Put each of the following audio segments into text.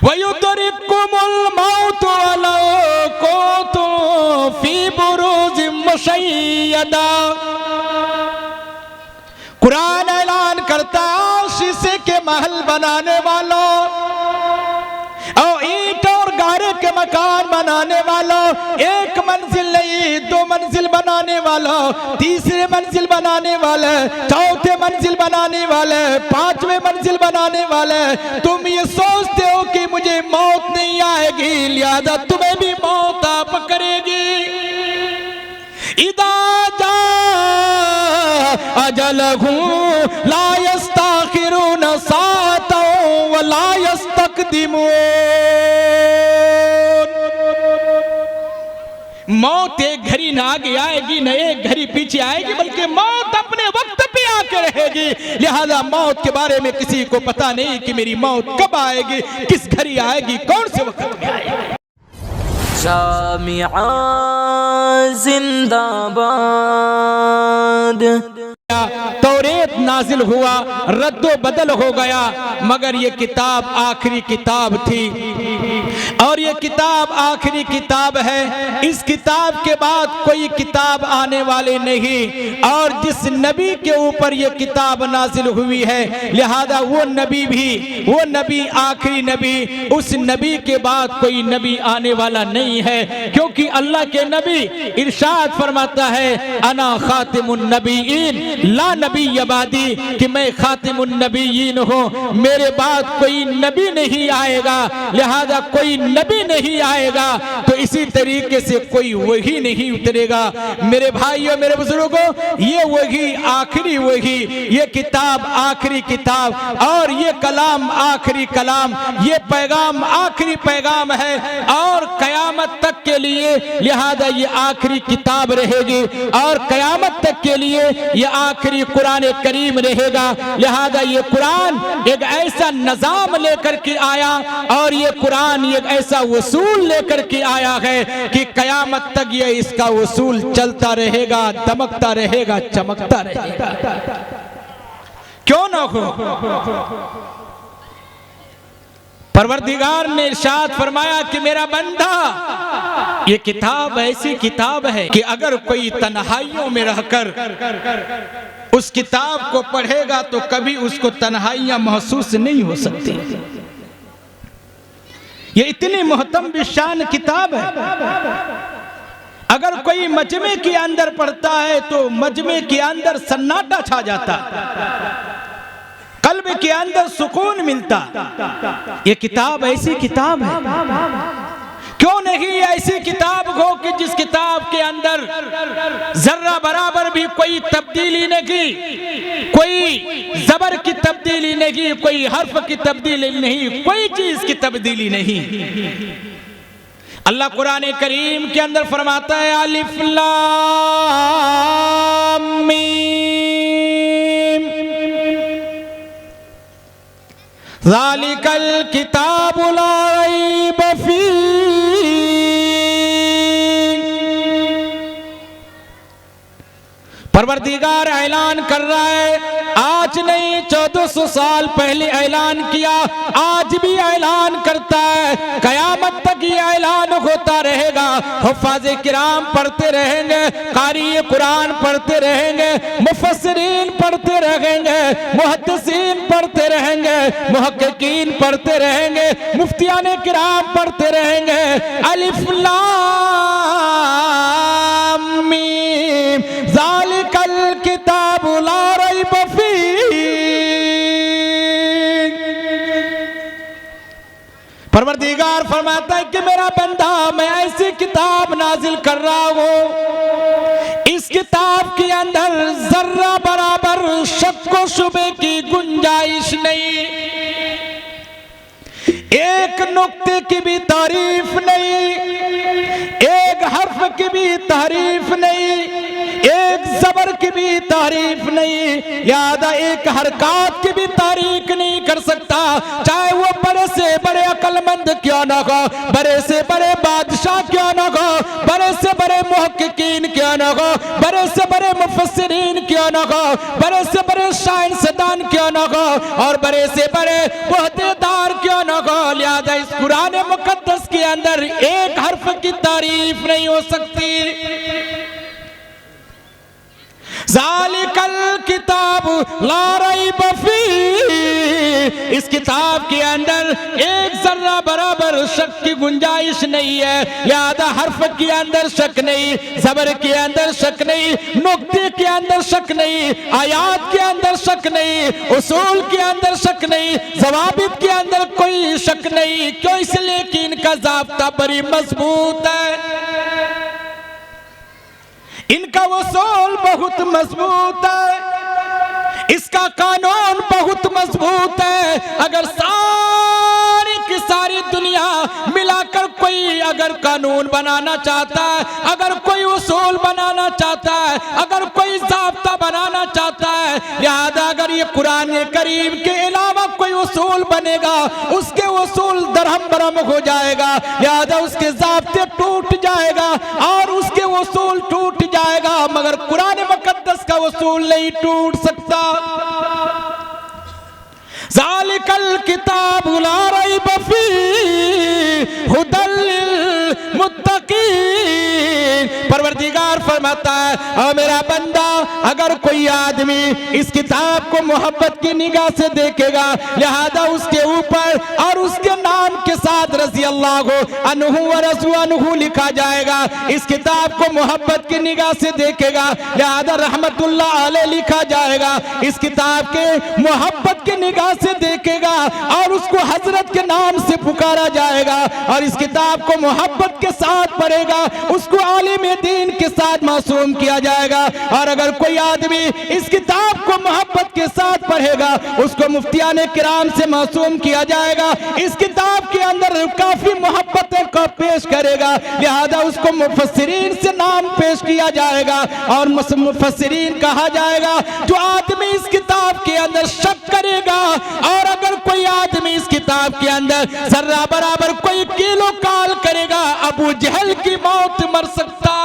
वयुदरिकुमुल मौत वलौ कुन्तुम फी बुरूजिम मुशय्यदा। कुरान ऐलान करता है शीशे के महल बनाने वालों और ईंट और गारे के मकान बनाने वालों, एक मंजिल नहीं दो मंजिल बनाने वालों, तीसरे मंजिल बनाने वाले, चौथे मंजिल बनाने वाले, पांचवें मंजिल बनाने वाले, तुम ये सोचते हो कि मुझे मौत नहीं आएगी लिहाजा तुम्हें भी मौत आ पकड़ेगी। इदा जा अजलहु ला यस्ताखिरून साअतन व ला यस्तक़दिमून। मौत एक घड़ी ना आगे आएगी न एक घड़ी पीछे आएगी, बल्कि मौत अपने वक्त पे आके रहेगी। लिहाजा मौत के बारे में किसी को पता नहीं कि मेरी मौत कब आएगी, किस घड़ी आएगी, कौन से वक्त में आएगी। जामिया जिंदाबाद। तौरेत नाजिल हुआ, रद्दो बदल हो गया, मगर ये किताब आखिरी किताब थी और ये किताब आखिरी किताब है। इस किताब के बाद कोई किताब आने वाले नहीं और जिस नबी के ऊपर ये किताब नाजिल हुई है लिहाजा वो नबी भी, वो नबी आखिरी नबी, उस नबी के बाद कोई नबी आने वाला नहीं है, क्योंकि अल्लाह के नबी इरशाद फरमाता है अना खातिमुन नबीयीन ला नबी यबादी, कि मैं खातिमुन नबीयीन हूँ, मेरे बाद कोई नबी नहीं आएगा, लिहाजा कोई नबी नहीं आएगा तो इसी तरीके से कोई वही नहीं उतरेगा। मेरे भाइयों मेरे बुजुर्गों, ये वही आखिरी वही, ये किताब आखिरी किताब और ये कलाम आखिरी कलाम, ये पैगाम आखिरी पैगाम है और कयामत तक के लिए लिहाजा ये आखिरी किताब रहेगी और कयामत तक के लिए ये आखिरी कुरान करीम रहेगा। लिहाजा ये कुरान एक ऐसा निजाम लेकर के आया और ये कुरान एक ऐसा वसूल लेकर के आया है कि कयामत तक ये इसका वसूल चलता रहेगा, दमकता रहेगा, चमकता रहेगा। क्यों ना हो। परवरदिगार ने इरशाद फरमाया कि मेरा बंदा, ये किताब ऐसी किताब है कि अगर कोई तन्हाइयों में रहकर उस किताब को पढ़ेगा तो कभी उसको तन्हाइयां महसूस नहीं हो सकती। ये इतनी मोहतम बिशान किताब है। अगर कोई मजमे के अंदर पढ़ता है तो मजमे के अंदर सन्नाटा छा जाता, कल्ब के अंदर सुकून मिलता। ये किताब ऐसी किताब है। क्यों नहीं ऐसी किताब हो कि जिस किताब के अंदर जर्रा बराबर भी कोई तब्दीली नहीं, कोई जबर की तब्दीली नहीं, कोई हर्फ की तब्दीली नहीं, कोई चीज की तब्दीली नहीं। अल्लाह कुरान करीम के अंदर फरमाता है अलिफ लाम मीम ज़ालिकल किताबु ला रैब फीह। परवरदिगार ऐलान कर रहा है, आज नहीं 1400 साल पहले ऐलान किया, आज भी ऐलान करता है, कयामत तक ये ऐलान होता रहेगा। हुफ़ाज़े किराम पढ़ते रहेंगे, कारी कुरान पढ़ते रहेंगे, मुफस्सिरीन पढ़ते रहेंगे, मुहद्दिसीन पढ़ते रहेंगे, मुहक्किकीन पढ़ते रहेंगे, मुफ्तियाने किराम पढ़ते रहेंगे। अलिफ लाम मीम ज़ालिकल किताबु ला रैब फीह। परवरदिगार फरमाता है कि मेरा बंदा, मैं ऐसी किताब नाजिल कर रहा हूं, इस किताब के अंदर जर्रा बराबर शक व शुबे की गुंजाइश नहीं, एक नुक्ते की भी तारीफ नहीं, एक हर्फ की भी तारीफ नहीं, एक जबर की भी तारीफ नहीं, याद एक हरकत की भी तारीफ नहीं कर सकता, चाहे वो बड़े से बड़े अकल इल्ममंद क्यों न हो, बड़े से बड़े बादशाह क्यों न हो, बड़े से बड़े मुहक्किकीन क्यों न हो, बड़े से बड़े मुफस्सिरीन क्यों न हो, बड़े से बड़े साइंसदान क्यों न हो, और बड़े से बड़े ओहदेदार क्यों न हो, लिहाजा इस कुरान मुकद्दस के अंदर एक हर्फ की तारीफ नहीं हो सकती। ज़ालिकल किताब ला रैब फीह, इस किताब के अंदर एक जर्रा बराबर शक की गुंजाइश नहीं है। लिहाजा हर्फ के अंदर शक नहीं, ज़बर के अंदर शक नहीं, नुक्ते के अंदर शक नहीं, आयात के अंदर शक नहीं, उसूल के अंदर शक नहीं, ज़वाबित के अंदर कोई शक नहीं। क्यों? इसलिए कि इनका ज़ाब्ता बड़ी मजबूत है, इनका उसूल बहुत मजबूत है, इसका कानून बहुत मजबूत है। अगर सारी की सारी दुनिया मिलाकर कोई अगर कानून बनाना चाहता है, अगर कोई उसूल बनाना चाहता है, अगर कोई ज़ाब्ता बनाना चाहता है, लिहाजा अगर ये कुरान करीम के अलावा कोई उसूल बनेगा, उसके उसूल दरहम बरहम हो जाएगा, लिहाजा उसके ज़ाब्ते टूट जाएगा और उसके उसूल टूट जाएगा, मगर कुरान मुकद्दस का उसूल नहीं टूट सकता। ज़ालिकल किताब ला रैब फीह हुदल लिल मुत्तकीन। परवरदिगार फरमाता है, और मेरा बंदा अगर कोई आदमी इस किताब को मोहब्बत की निगाह से देखेगा, लिहाजा उसके ऊपर और उसके नाम के साथ रज़ी अल्लाहु अन्हु व रज़ु अन्हु लिखा जाएगा। इस किताब को मोहब्बत की निगाह से देखेगा, लिहाजा रहमतुल्लाह अलैह लिखा जाएगा। इस किताब के मोहब्बत की निगाह से देखेगा और उसको हजरत के नाम से पुकारा जाएगा, और इस किताब को मोहब्बत के साथ पढ़ेगा, उसको आलिम दीन के साथ मासूम किया जाएगा। और अगर कोई आदमी इस किताब को मोहब्बत के साथ पढ़ेगा, उसको मुफ्तियाने किराम से मासूम किया जाएगा। इस किताब के अंदर काफी मोहब्बतें को पेश करेगा, लिहाजा उसको मुफस्सिरीन से नाम पेश किया जाएगा, और मुफस्सिरीन कहा जाएगा जो आदमी इस किताब के अंदर शक करेगा, और अगर कोई आदमी इस किताब के अंदर जर्रा बराबर कोई किलो काल करेगा, अबू जहल की मौत मर सकता है।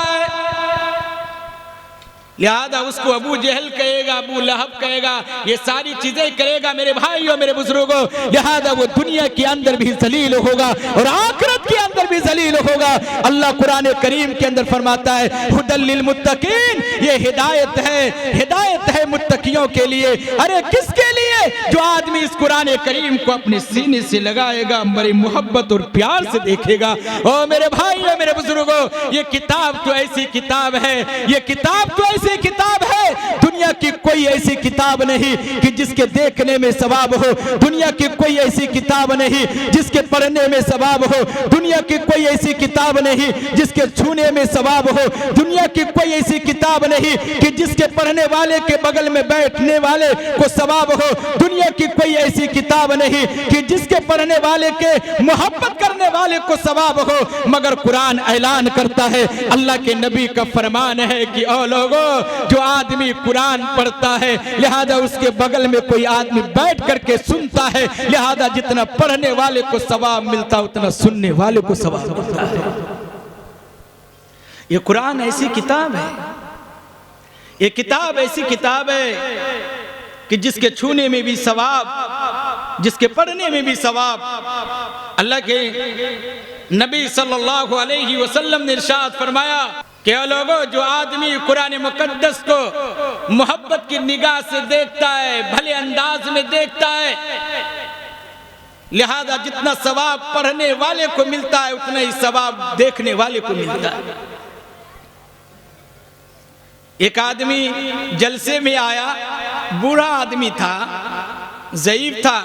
लिहाजा उसको अबू जहल कहेगा, अबू लहब कहेगा, ये सारी चीजें करेगा मेरे भाइयों मेरे बुजुर्गों। लिहाजा वो दुनिया के अंदर भी जलील होगा और आखिरत के अंदर भी जलील होगा। अल्लाह कुरान करीम के अंदर फरमाता है, हुदल लिल मुत्तकीन, ये हिदायत है मुत्तकियों के लिए। अरे किसके लिए? जो आदमी इस कुरान करीम को अपने सीने से लगाएगा, बड़ी मोहब्बत और प्यार से देखेगा। ओ मेरे भाइयों मेरे बुजुर्गों, ये किताब तो ऐसी किताब है, ये किताब तो ऐसी किताब है, दुनिया की कोई ऐसी किताब नहीं कि जिसके देखने में सवाब हो, दुनिया की कोई ऐसी किताब नहीं जिसके पढ़ने में सवाब हो, दुनिया की कोई ऐसी किताब नहीं जिसके छूने में सवाब हो, दुनिया की कोई ऐसी किताब नहीं कि जिसके पढ़ने वाले के बगल में बैठने वाले को सवाब हो, दुनिया की कोई ऐसी किताब नहीं कि जिसके पढ़ने वाले के मोहब्बत करने वाले को सवाब हो, मगर कुरान ऐलान करता है, अल्लाह के नबी का फरमान है कि ओ लोगों, जो आदमी कुरान पढ़ता है, लिहाजा उसके बगल में कोई आदमी बैठ करके सुनता है, लिहाजा जितना पढ़ने वाले को सवाब मिलता उतना सुनने वाले को सवाब मिलता है। ये कुरान ऐसी किताब है, ये किताब ऐसी किताब है कि जिसके छूने में भी सवाब, जिसके पढ़ने में भी सवाब। अल्लाह के नबी सल्लल्लाहु अलैहि वसल्लम ने इरशाद फरमाया कि लोगों, जो आदमी कुरान मुकद्दस को मोहब्बत की निगाह से देखता है, भले अंदाज में देखता है, लिहाजा जितना सवाब पढ़ने वाले को मिलता है उतना ही सवाब देखने वाले को मिलता है। एक आदमी जलसे में आया, बूढ़ा आदमी था, ज़ईफ था,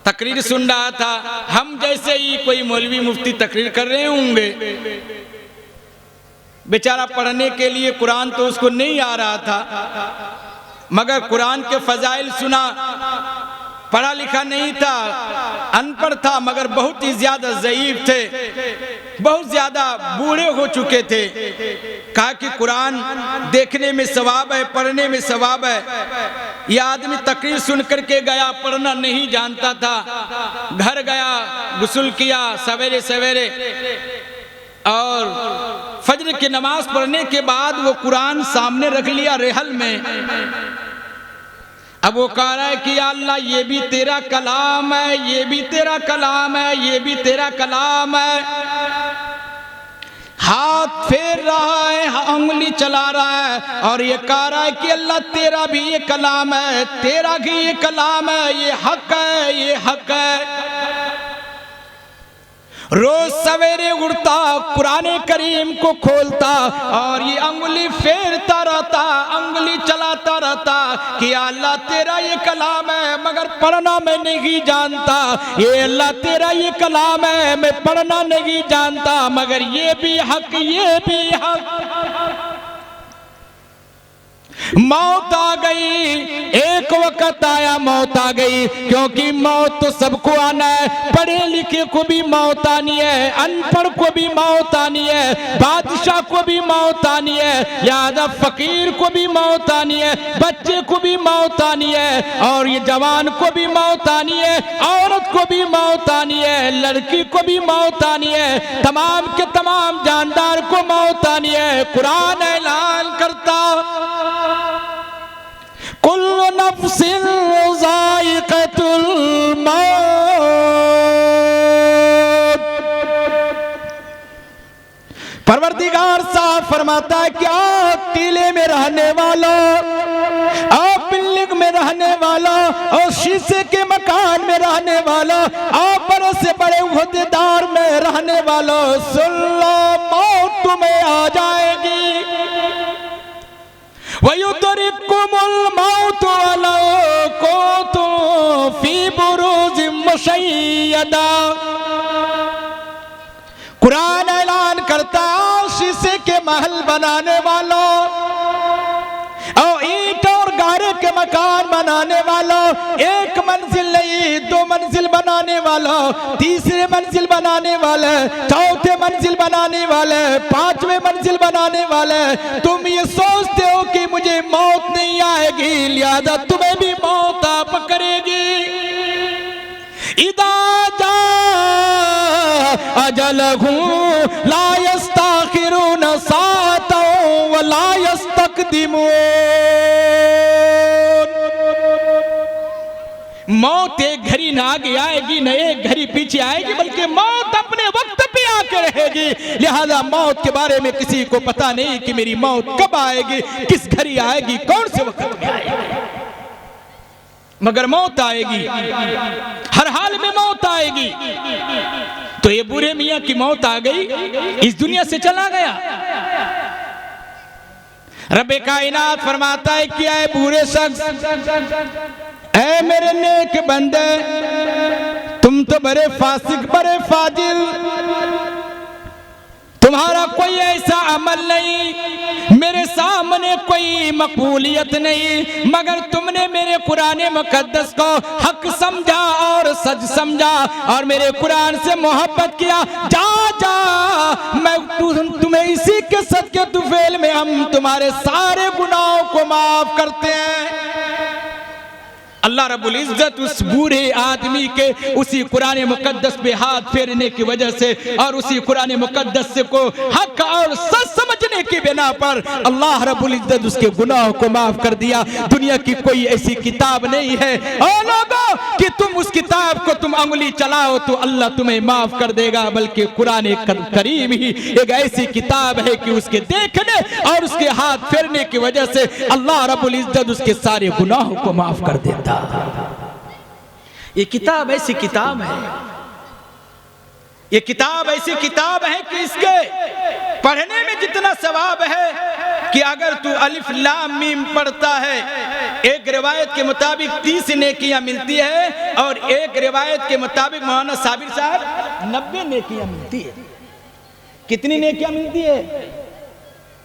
तकरीर सुन रहा था। हम जैसे ही कोई मौलवी मुफ्ती तकरीर कर रहे होंगे, बेचारा पढ़ने के लिए कुरान तो उसको नहीं आ रहा था, मगर कुरान के फजाइल सुना। पढ़ा लिखा नहीं था, अनपढ़ था, मगर बहुत ही ज्यादा ज़ईफ थे, बहुत ज्यादा बूढ़े हो चुके थे। कहा कि कुरान देखने में सवाब है, पढ़ने में सवाब है, ये आदमी तकरीर सुन करके गया, पढ़ना नहीं जानता था। घर गया, गुस्ल किया सवेरे सवेरे, और फजर की नमाज पढ़ने के बाद वो कुरान सामने रख लिया रेहल में। अब वो कह रहा है कि अल्लाह ये भी तेरा कलाम है, ये भी तेरा कलाम है, ये भी तेरा कलाम है। हाथ फेर रहा है, उंगली चला रहा है और ये कह रहा है कि अल्लाह तेरा भी ये कलाम है, तेरा भी ये कलाम है, ये हक है, ये हक है। रोज सवेरे उठता, कुरान करीम को खोलता और ये अंगुली फेरता रहता, अंगुली चलाता रहता कि अल्लाह तेरा ये कलाम है मगर पढ़ना मैं नहीं जानता, ये अल्लाह तेरा ये कलाम है मैं पढ़ना नहीं जानता, मगर ये भी हक, ये भी हक। मौत आ गई, एक वक्त आया मौत आ गई, क्योंकि मौत तो सबको आना है। पढ़े लिखे को भी मौत आनी है, अनपढ़ को भी मौत आनी है, बादशाह को भी मौत आनी है, यादव फकीर को भी मौत आनी है, बच्चे को भी मौत आनी है, और ये जवान को भी मौत आनी है, औरत को भी मौत आनी है, लड़की को भी मौत आनी है, तमाम के तमाम जानदार को मौत आनी है। कुरान ऐलान करता कुल्लु नफ्सिन ज़ाइक़तुल मौत। परवरदिगार साहब फरमाता है कि आप टीले में रहने वाला, आप बिल्डिंग में रहने वाला और शीशे के मकान में रहने वाला, आप बड़े से बड़े ओहदेदार में रहने वाला, सुन लो मौत तुम्हें आ जाएगी। वयुदरिकुमुल मौत वलौ कुंतुम फी बुरूजिम मुशय्यदा। कुरान ऐलान करता है शीशे के महल बनाने वालों और ईंट और गारे के मकान बनाने वालों, एक मंजिल नहीं दो मंजिल बनाने वालों, तीसरे मंजिल बनाने वाले, चौथे मंजिल बनाने वाले, पांचवें मंजिल बनाने वाले, तुम ये सोचते हो कि मुझे मौत नहीं आएगी लिहाजा तुम्हें भी मौत आ पकड़ेगी। इदा जा अजलहु ला यस्ताखिरून साअतन व ला यस्तक़दिमून। मौत एक घड़ी ना आगे आएगी, न एक घड़ी पीछे आएगी, बल्कि मौत अपने वक्त पे आके रहेगी। लिहाजा मौत के बारे में किसी को पता नहीं कि मेरी मौत कब आएगी, किस घड़ी आएगी, कौन से वक्त में आएगी, मगर मौत आएगी, हर हाल में मौत आएगी। तो ये बूढ़े मियाँ की मौत आ गई, इस दुनिया से चला गया। रब्बे कायनात फरमाता है कि ऐ बूढ़े शख्स, ऐ मेरे नेक बंदे, तुम तो बड़े फासिक, बड़े फाजिल, तुम्हारा कोई ऐसा अमल नहीं, मेरे सामने कोई मकबूलियत नहीं, मगर तुमने मेरे कुरान मुकद्दस को हक समझा और सच समझा और मेरे कुरान से मोहब्बत किया। जा जा, मैं तुम्हें इसी के सदके तुफेल में हम तुम्हारे सारे गुनाहों को माफ करते हैं। अल्लाह रब्बुल इज्जत उस बूढ़े आदमी के उसी कुरान मुकद्दस पे हाथ फेरने की वजह से और उसी कुरान मुकद्दस से को हक और सच समझने की बिना पर अल्लाह रब्बुल इज्जत उसके गुनाह को माफ कर दिया। दुनिया की कोई ऐसी किताब नहीं है और लोगों कि तुम उस किताब को तुम अंगुली चलाओ तो अल्लाह तुम्हें माफ कर देगा, बल्कि कुरान करीम ही एक ऐसी किताब है कि उसके देखने और उसके हाथ फेरने की वजह से अल्लाह रब्बुल इज्जत उसके सारे गुनाहों को माफ कर देता। ये किताब ऐसी किताब है, ये किताब ऐसी किताब है कि इसके पढ़ने में जितना सवाब है कि अगर तू अलिफ लाम मीम पढ़ता है, एक रिवायत के मुताबिक 30 नेकियां मिलती है और एक रिवायत के मुताबिक मौलाना साबिर साहब 90 नेकियां मिलती है। कितनी नेकियां मिलती है?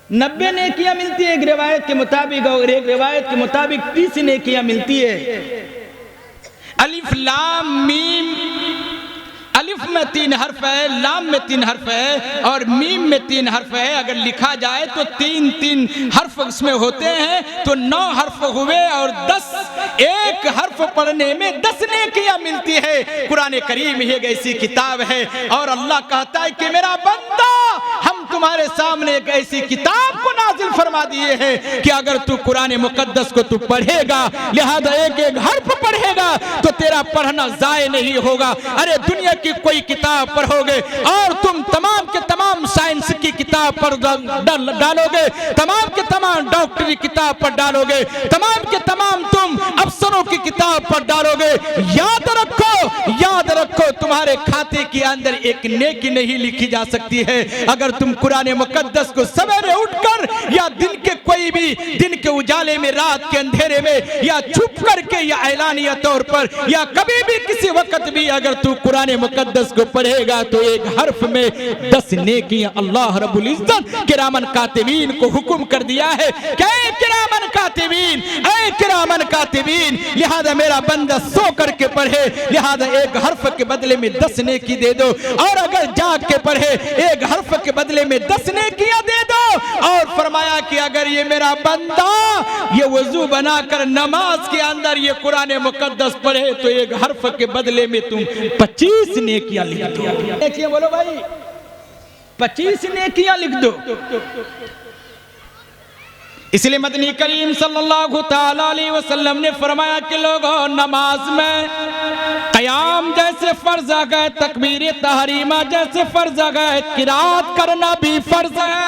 90 नेकियां मिलती है एक रिवायत के मुताबिक, और एक रिवायत के मुताबिक 30 नेकियां मिलती है। अलिफ लाम मीम, अलिफ में 3 हर्फ है, लाम में 3 हर्फ है और मीम में 3 हर्फ है। अगर लिखा जाए तो 3-3 हर्फ उसमें होते हैं, तो 9 हर्फ हुए और 10, एक हर्फ पढ़ने में 10 नेकियां मिलती है। कुरान करीम ही एक ऐसी किताब है और अल्लाह कहता है कि मेरा बंदा, हम तुम्हारे सामने एक ऐसी किताब को नाजिल फरमा दिए हैं कि अगर तू कुरान मुकद्दस को तू पढ़ेगा, लिहाजा एक एक हर्फ पढ़ेगा तो तेरा पढ़ना जाय नहीं होगा। अरे दुनिया की कोई किताब पढ़ोगे और तुम तमाम के तमाम साइंस की किताब पर डालोगे, तमाम के तमाम डॉक्टरी किताब पर डालोगे, तमाम के तमाम तुम अफसरों की किताब पर डालोगे, याद रखो तुम्हारे खाते के अंदर एक नेकी नहीं लिखी जा सकती है। अगर तुम कुरान मुकद्दस को सवेरे उठकर या दिन के कोई भी दिन के उजाले में, रात के अंधेरे में, या छुप करके या ऐलानिया तौर पर या कभी भी किसी वक्त भी अगर तू कुरान मुकद्दस को पढ़ेगा तो एक हर्फ में 10 नेकियां अल्लाह रब्बुल इज्जत किरामन कातिबीन को हुक्म कर दिया है। क्या किरामन कातिबीन, ऐ किरामन कातिबीन, लिहाजा मेरा बंदा सो करके पढ़े, लिहाजा एक हर्फ के बदले में 10 नेकी दे दो, और अगर जाग के पढ़े एक हर्फ के बदले में 10 नेकियां दे दो। और फरमाया कि अगर ये मेरा बंदा ये वजू बनाकर नमाज के अंदर ये कुरान मुकद्दस पढ़े तो एक हर्फ के बदले में तुम 25 नेकियां लिख दो। नेकियां बोलो भाई, 25 नेकियां लिख दो। इसलिए मदनी करीम सल्लल्लाहु ताला अलैहि वसल्लम ने फरमाया कि लोगों, नमाज में क़याम जैसे फर्ज है, तकबीर तहरीमा जैसे फर्ज है, किरात करना भी फर्ज है।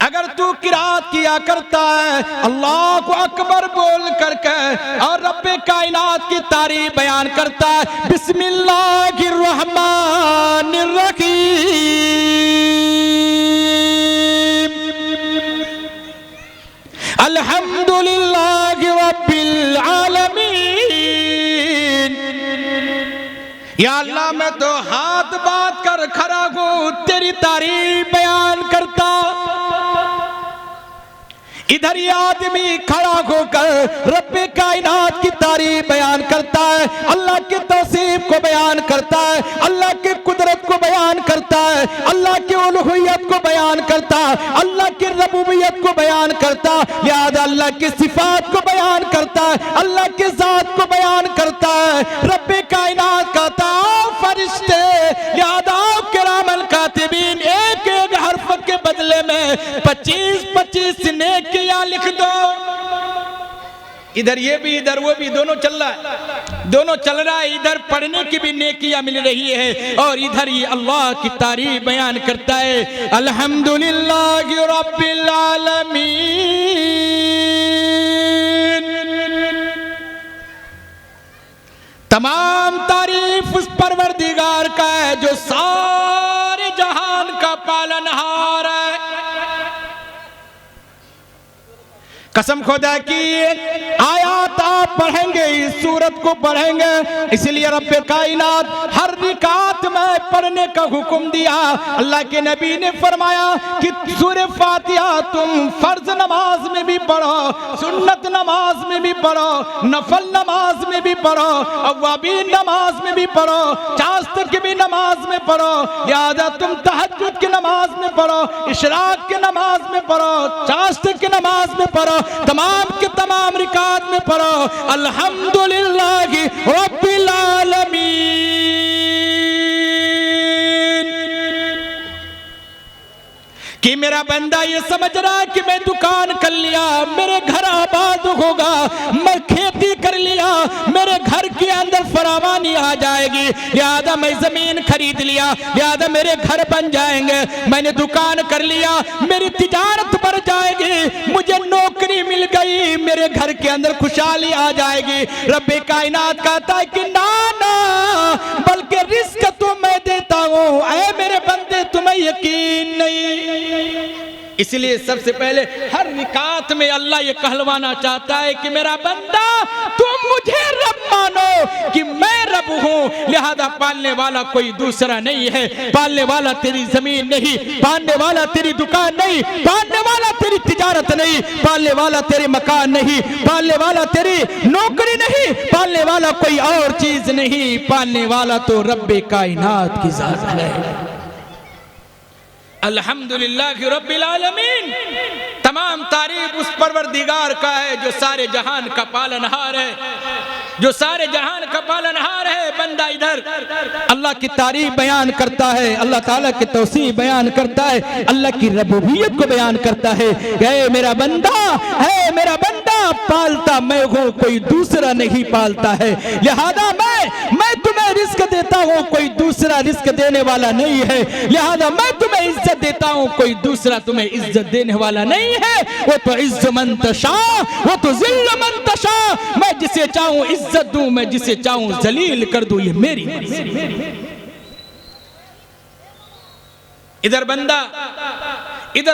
अगर तू किरात किया करता है अल्लाह अकबर बोल करके और रब्बे कायनात की तारीफ बयान करता है, बिस्मिल्लाहिर रहमानिर रहीम, अल्हम्दुलिल्लाहि रब्बिल आलमीन। या अल्लाह मैं तो हाथ बात कर खड़ा हूँ, तेरी तारीफ बयान करता। इधर ये आदमी खड़ा होकर रब्बे कायनात की तारीफ बयान करता है, अल्लाह की तौसीफ को बयान करता है, अल्लाह की कुदरत को बयान करता है, अल्लाह की उलूहियत को बयान करता है, अल्लाह की रबूबियत को बयान करता है, लिहाजा अल्लाह की सिफात को बयान करता है, अल्लाह की जात को बयान करता है। रब्बे कायनात कहता है फरिश्ते, लिहाजा किरामन कातिबीन एक एक हर्फ के बदले में 25-25 नेकियां लिख दो। इधर ये भी इधर वो भी, दोनों चल रहा है। इधर पढ़ने की भी नेकियां मिल रही है और इधर ये अल्लाह की तारीफ बयान करता है, अल्हम्दुलिल्लाहि रब्बिल आलमीन। तमाम तारीफ उस परवरदिगार का है जो सारे जहान का पालनहार है। कसम खुदा की आयत आप पढ़ेंगे, इस सूरत को पढ़ेंगे, इसलिए रब्बे कायनात हर रिकात में पढ़ने का हुक्म दिया। अल्लाह के नबी ने फरमाया कि सूरह फातिहा तुम फर्ज नमाज में भी पढ़ो, सुन्नत नमाज में भी पढ़ो, नफल नमाज में भी पढ़ो, अव्वाबीन नमाज में भी पढ़ो, चास्त की भी नमाज में पढ़ो, लिहाजा तुम तहज्जुद की नमाज में पढ़ो, इशराक की नमाज में पढ़ो, चास्त की नमाज में पढ़ो, तमाम के तमाम रिकात में पढ़ो अल्हम्दुलिल्लाहि रब्बिल आलमीन। कि मेरा बंदा ये समझ रहा है कि मैं दुकान कर लिया मेरे घर आबाद होगा, मैं खेती कर लिया मेरे घर के अंदर फरावानी आ जाएगी, लिहाजा मैं जमीन खरीद लिया लिहाजा मेरे घर बन जाएंगे, मैंने दुकान कर लिया मेरी तिजारत बढ़ जाएगी, मुझे नौकरी मिल गई मेरे घर के अंदर खुशहाली आ जाएगी। रब्बे कायनात कहता है कि ना ना, बल्कि रिस्क तो मैं देता हूँ, ऐ मेरे बंदे तुम्हें यकीन नहीं। इसलिए सबसे पहले हर रिकात में अल्लाह ये कहलवाना चाहता है कि मेरा बंदा तुम मुझे रब मानो कि मैं रब हूँ, लिहाजा पालने वाला कोई दूसरा नहीं है। पालने वाला तेरी जमीन नहीं, पालने वाला तेरी दुकान नहीं, पालने वाला तेरी तिजारत नहीं, पालने वाला तेरे मकान नहीं, पालने वाला तेरी नौकरी नहीं, पालने वाला कोई और चीज नहीं, पालने वाला तो रब्बे कायनात की जात है। अल्हम्दुलिल्लाह रब्बिल आलमीन, तमाम तारीफ उस परवरदिगार का है जो सारे जहान का पालनहार है, जो सारे जहान का पालनहार है। बंदा इधर अल्लाह की तारीफ बयान करता है, अल्लाह ताला की तौसीफ बयान करता है, अल्लाह की रबूबियत को बयान करता है। है मेरा बंदा, है मेरा बंदा, पालता मैं हूँ, कोई दूसरा नहीं पालता है। लिहाजा मैं तुम्हें रिस्क देता हूँ, कोई दूसरा रिस्क देने वाला नहीं है। लिहाजा मैं तुम्हें इज्जत देता हूँ, कोई दूसरा तुम्हें इज्जत देने वाला नहीं है। वो तो इज्जत मंतशा, वो तो जिल्ल मंतशा, मैं जिसे चाहूँ इज्जत दूं, मैं जिसे चाहूँ जलील कर दूं, ये मेरी मर्जी। इधर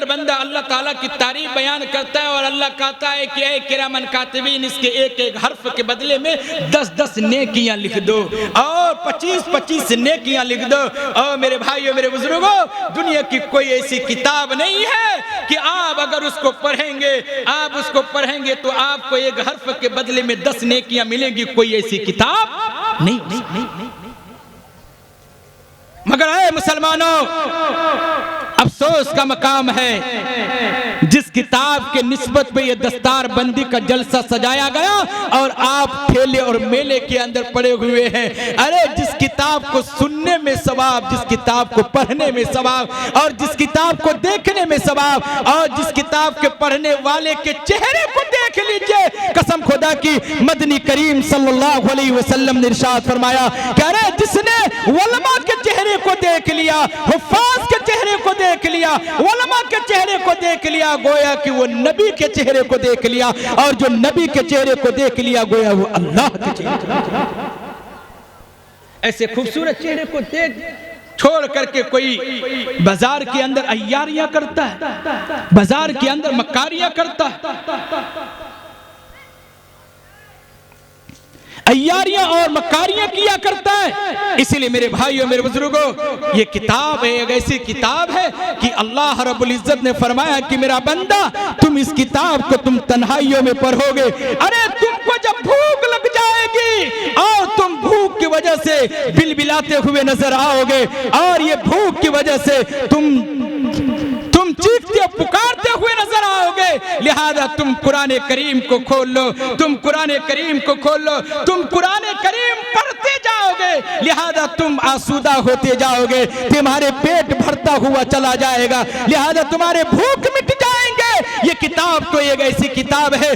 बंदा अल्लाह ताला की तारीफ बयान करता है और अल्लाह कहता है कि ऐ किरामन कातिबीन, इसके एक एक हर्फ के बदले में 10-10 नेकियां लिख दो और 25-25 नेकियां लिख दो। और मेरे भाइयों, मेरे बुजुर्गों, दुनिया की कोई ऐसी किताब नहीं है कि आप अगर उसको पढ़ेंगे तो आपको एक हर्फ के बदले में 10 नेकियां मिलेंगी। कोई ऐसी किताब नहीं। मगर ऐ मुसलमानों, अफसोस का मकाम है जिस किताब के निस्बत पे ये दस्तार बंदी का जलसा सजाया गया और आप ठेले और मेले के अंदर पड़े हुए हैं। अरे जिस किताब को सुनने में सवाब, जिस किताब को पढ़ने में सवाब, और जिस किताब को देखने में सवाब, और जिस किताब के पढ़ने वाले के चेहरे को देख लीजिए, कसम खुदा की, मदनी करीम सल्लल्लाहु अलैहि वसल्लम ने इरशाद फरमाया कि अरे जिसने उलमा के चेहरे को देख लिया, हुफ्फाज के चेहरे को देख लिया, उलमा के चेहरे को देख लिया, गोया कि वो नबी के चेहरे को देख लिया, और जो नबी के चेहरे को देख लिया गोया वो अल्लाह के चेहरे। ऐसे खूबसूरत चेहरे को देख छोड़ करके कोई बाजार के अंदर अय्यारियां करता है, बाजार के अंदर मक्कारियां करता है, अय्यारियां और मक्कारियां किया करता है। इसलिए मेरे भाइयों, मेरे बुजुर्गों, ये किताब है, एक ऐसी किताब है कि अल्लाह रब्बुल इज्जत ने फरमाया कि मेरा बंदा, तुम इस किताब को तुम तन्हाइयों में पढ़ोगे। अरे तुमको जब भूख लग जाएगी और तुम भूख की वजह से बिलबिलाते हुए नजर आओगे, और ये भूख की वजह से तुम चीखते पुकारते हुए नजर आओगे, लिहाजा तुम कुरान करीम को खोल लो, तुम कुरान करीम को खोल लो, तुम कुरान करीम पढ़ते जाओगे, लिहाजा तुम आसूदा होते जाओगे, तुम्हारे पेट भरता हुआ चला जाएगा, लिहाजा तुम्हारे भूख मिट जाएंगे। ये किताब तो एक ऐसी किताब है